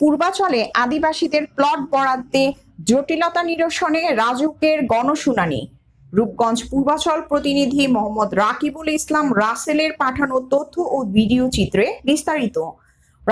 পূর্বাচলে আদিবাসীদের প্লট বরাদ্দে জটিলতা নিরসনে রাজুকের গণশুনানি। রূপগঞ্জ পূর্বাচল প্রতিনিধি মোহাম্মদ রাকিবুল ইসলাম রাসেলের পাঠানো তথ্য ও ভিডিও চিত্রে বিস্তারিত।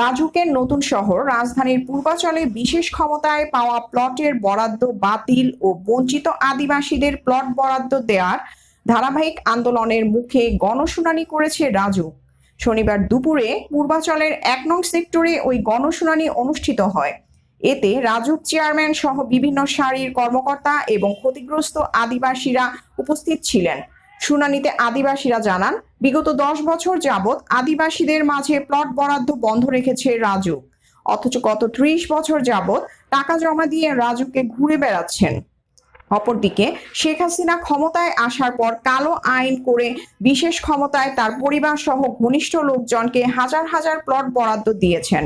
রাজুকের নতুন শহর রাজধানীর পূর্বাচলে বিশেষ ক্ষমতায় পাওয়া প্লটের বরাদ্দ বাতিল ও বঞ্চিত আদিবাসীদের প্লট বরাদ্দ দেওয়ার ধারাবাহিক আন্দোলনের মুখে গণশুনানি করেছে রাজুক। শনিবার দুপুরে পূর্বাচলের ১ নং সেক্টরে ওই গণশুনানি অনুষ্ঠিত হয়। এতে রাজুক চেয়ারম্যান সহ বিভিন্ন সারির কর্মকর্তা এবং ক্ষতিগ্রস্ত আদিবাসীরা উপস্থিত ছিলেন। শুনানিতে আদিবাসীরা জানান, বিগত ১০ বছর যাবৎ আদিবাসীদের মাঝে প্লট বরাদ্দ বন্ধ রেখেছে রাজুক, অথচ গত ৩০ বছর যাবৎ টাকা জমা দিয়ে রাজুককে ঘুরে বেড়াচ্ছেন। অপরদিকে শেখ হাসিনা ক্ষমতায় আসার পর কালো আইন করে বিশেষ ক্ষমতায় তার পরিবার সহ ঘনিষ্ঠ লোকজনকে হাজার হাজার প্লট বরাদ্দ দিয়েছেন।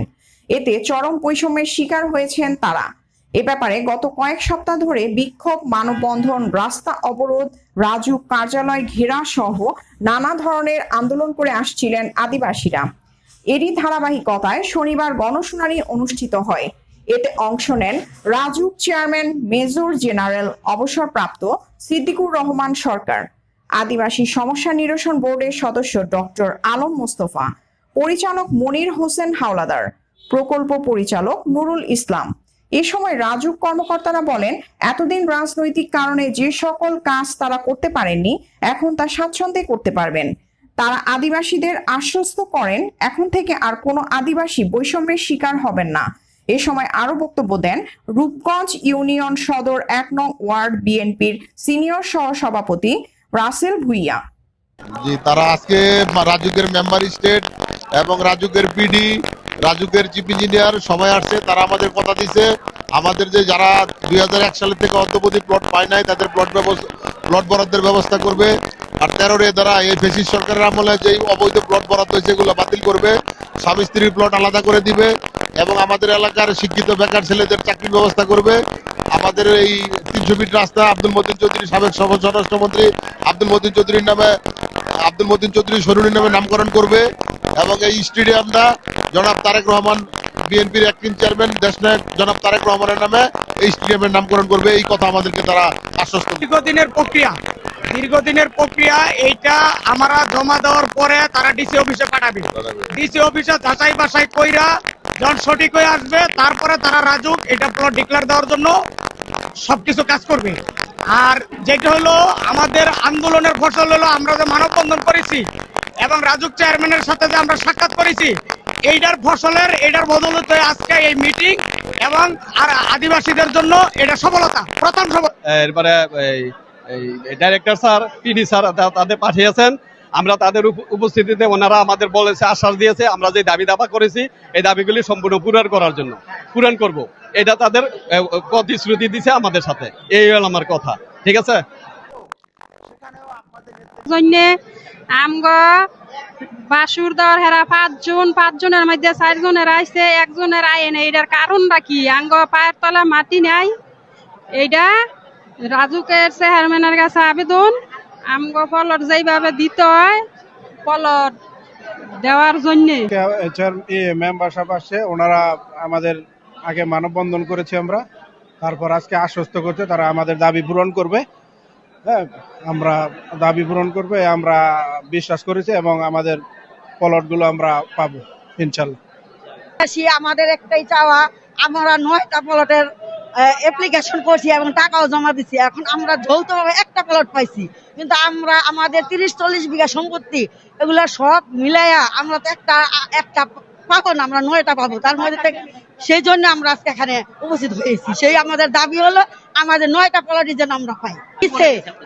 এতে চরম বৈষম্যের শিকার হয়েছেন তারা। এ ব্যাপারে গত কয়েক সপ্তাহ ধরে বিক্ষোভ, মানববন্ধন, রাস্তা অবরোধ, রাজুক কার্যালয় ঘেরা সহ নানা ধরনের আন্দোলন করে আসছিলেন আদিবাসীরা। এরই ধারাবাহিকতায় শনিবার গণশুনানি অনুষ্ঠিত হয়। এতে অংশ নেন রাজুক চেয়ারম্যান মেজর জেনারেল অবসরপ্রাপ্ত সিদ্দিকুর রহমান সরকার, আদিবাসী সমস্যা নিরসন বোর্ডের সদস্য ডক্টর আলম মোস্তফা, পরিচালক মনির হোসেন হাওলাদার, প্রকল্প পরিচালক নুরুল ইসলাম। এ সময় রাজুক কর্মকর্তারা বলেন, এতদিন রাজনৈতিক কারণে যে সকল কাজ তারা করতে পারেননি, এখন তা স্বাচ্ছন্দ্যে করতে পারবেন। তারা আদিবাসীদের আশ্বস্ত করেন, এখন থেকে আর কোনো আদিবাসী বৈষম্যের শিকার হবেন না। এ সময় আরো বক্তব্য দেন রূপগঞ্জ ইউনিয়ন সদর ১ নং ওয়ার্ড বিএনপির সিনিয়র সহসভাপতি রাসেল ভুইয়া। জি, তারা আজকে রাজুকের মেম্বার স্টেট এবং রাজুকের পিডি, রাজুকের চিফ ইঞ্জিনিয়ার সবাই আসছে। তারা আমাদের কথা দিছে, আমাদের যে যারা ২০০১ সালের থেকে অদ্যবধি প্লট পায় নাই তাদের প্লট বরাদ্দের ব্যবস্থা করবে। আর ১৩ দ্বারা এই ফেসিস সরকারের আমলে যে অবৈধ প্লট বরাদ্দ হয়েছে এগুলো বাতিল করবে, স্বামী স্ত্রীর প্লট আলাদা করে দিবে এবং আমাদের এলাকার শিক্ষিত বেকার ছেলেদের চাকরির ব্যবস্থা করবে। আমাদের এই ৩০০ ফিট রাস্তা আব্দুল মতিন চৌধুরী, সাবেক স্বরাষ্ট্রমন্ত্রী আব্দুল মতিন চৌধুরী সরুনির নামে নামকরণ করবে এবং এই স্টেডিয়ামটা জনাব তারেক রহমান, বিএনপির অ্যাক্টিং চেয়ারম্যান দেশনায়ক জনাব তারেক রহমানের নামে এই স্টেডিয়ামের নামকরণ করবে। এই কথা আমাদেরকে তারা আশ্বস্ত। দীর্ঘদিনের প্রক্রিয়া এইটা আমরা জমা দেওয়ার পরে তারা ডিসি অফিসে পাঠাবে। ডিসি অফিসে যাচাই বাছাই কইরা যখন সঠিক হয়ে আসবে তারপরে তারা রাজুক এটা প্লট ডিক্লেয়ার দেওয়ার জন্য সবকিছু কাজ করবে। আর যেটা হলো আমাদের আন্দোলনের ফসল হলো আমরা যে মানববন্ধন করেছি এবং রাজুক চেয়ারম্যানের সাথে যে আমরা সাক্ষাৎ করেছি, এইটার বদৌলতে আজকে এই মিটিং এবং আর আদিবাসীদের জন্য এটা সফলতা, প্রথম সফলতা। এরপরে ডাইরেক্টর স্যার, পিডি স্যার তাদের পাঠিয়েছেন। আমরা তাদের উপস্থিতিতে ওনারা আমাদের বলেছে, আশ্বাস দিয়েছে আমরা যে দাবি দাবা করেছি এই দাবিগুলি সম্পূর্ণ পূরণ করব। এটা তাদের প্রতিশ্রুতি দিছে আমাদের সাথে। এই হল আমার কথা, ঠিক আছে। বাসুর দর হেরা ৫ জনের মধ্যে ৪ জনের আইছে, একজনের আয় নেই। এটার কারণটা কি? আঙ্গ পায়ের তলা মাটি নাই। এইটা রাজুকের চেয়ারম্যানের কাছে আবেদন, আমগো প্লট যেইভাবে দিতে হয় প্লট দেওয়ার জন্য। মেম্বার সাহেব আসছে, ওনারা আমাদের আগে মানববন্ধন করেছি আমরা, তারপর আজকে আশ্বস্ত করছে তারা আমাদের দাবি পূরণ করবে। হ্যাঁ, আমরা দাবি পূরণ করবে আমরা বিশ্বাস করেছি এবং আমাদের প্লটগুলো আমরা পাবো ইনশাল্লাহ। আমাদের একটাই চাওয়া, আমরা ৯টা প্লটের অ্যাপ্লিকেশন করছি এবং টাকাও জমা দিচ্ছি। এখন আমরা যৌথভাবে একটা প্লট পাইছি, কিন্তু আমরা আমাদের ৩০-৪০ বিঘা সম্পত্তি এগুলা সব মিলাইয়া আমরা তো একটা পাবো না, আমরা ৯টা পাবো। তার মধ্যে থেকে সেই জন্য আমরা আজকে এখানে উপস্থিত হয়েছি। সেই আমাদের দাবি হলো আমাদের 9টা প্লটই যেন আমরা পাই।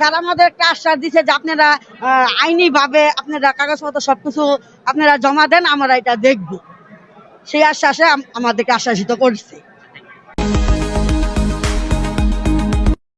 তারা আমাদের একটা আশ্বাস দিচ্ছে যে আপনারা আইনি ভাবে আপনারা কাগজপত্র সবকিছু আপনারা জমা দেন, আমরা এটা দেখবো। সেই আশ্বাসে আমাদেরকে আশ্বাসিত করছে।